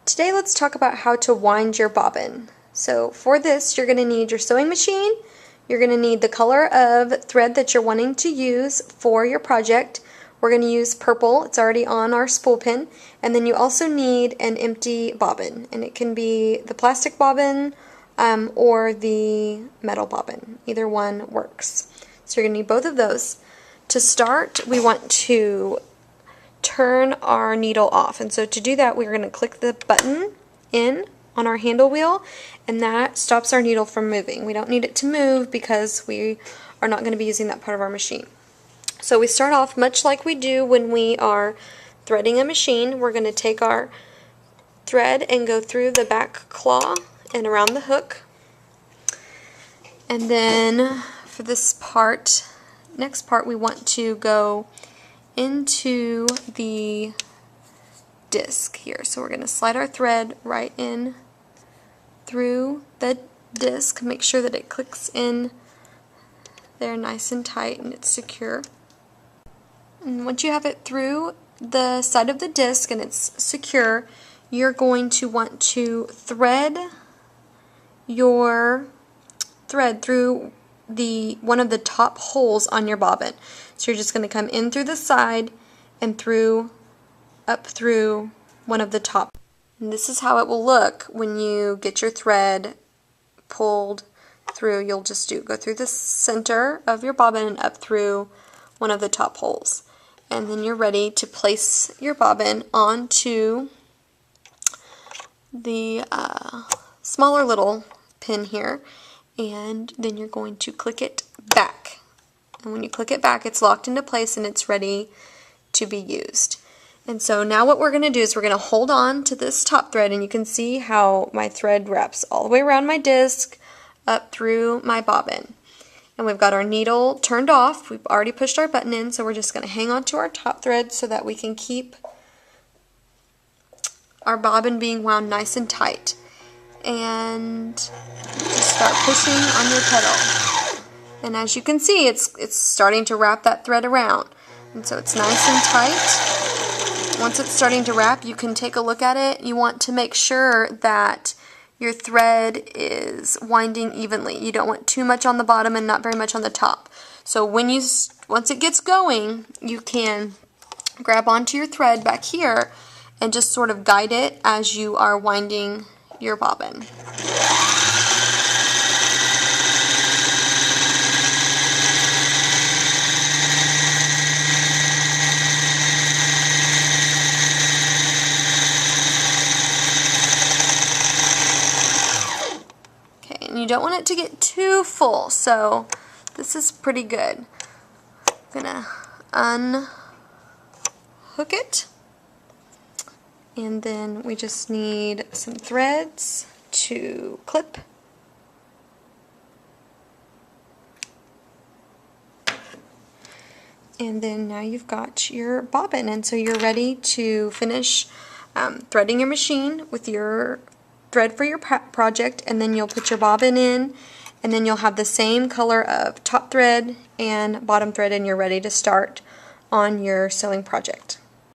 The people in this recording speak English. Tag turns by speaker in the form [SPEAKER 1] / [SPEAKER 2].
[SPEAKER 1] Today let's talk about how to wind your bobbin. So for this you're going to need your sewing machine, you're going to need the color of thread that you're wanting to use for your project. We're going to use purple, it's already on our spool pin, and then you also need an empty bobbin, and it can be the plastic bobbin or the metal bobbin. Either one works. So you're going to need both of those. To start, we want to turn our needle off, and so to do that we're going to click the button in on our handle wheel, and that stops our needle from moving. We don't need it to move because we are not going to be using that part of our machine. So we start off much like we do when we are threading a machine. We're going to take our thread and go through the back claw and around the hook, and then for this part, next part, we want to go into the disc here. So we're going to slide our thread right in through the disc. Make sure that it clicks in there nice and tight and it's secure. And once you have it through the side of the disc and it's secure, you're going to want to thread your thread through one of the top holes on your bobbin. So you're just going to come in through the side and up through one of the top. And this is how it will look when you get your thread pulled through. You'll just go through the center of your bobbin and up through one of the top holes. And then you're ready to place your bobbin onto the smaller little pin here, and then you're going to click it back. And when you click it back, it's locked into place and it's ready to be used. And so now what we're going to do is we're going to hold on to this top thread, and you can see how my thread wraps all the way around my disc up through my bobbin. And we've got our needle turned off. We've already pushed our button in, so we're just going to hang on to our top thread so that we can keep our bobbin being wound nice and tight. And just start pushing on your pedal. And as you can see, it's starting to wrap that thread around. And so it's nice and tight. Once it's starting to wrap, you can take a look at it. You want to make sure that your thread is winding evenly. You don't want too much on the bottom and not very much on the top. So once it gets going, you can grab onto your thread back here and just sort of guide it as you are winding your bobbin. Okay, and you don't want it to get too full, so this is pretty good. I'm gonna unhook it. And then we just need some threads to clip. And then now you've got your bobbin, and so you're ready to finish threading your machine with your thread for your project, and then you'll put your bobbin in, and then you'll have the same color of top thread and bottom thread, and you're ready to start on your sewing project.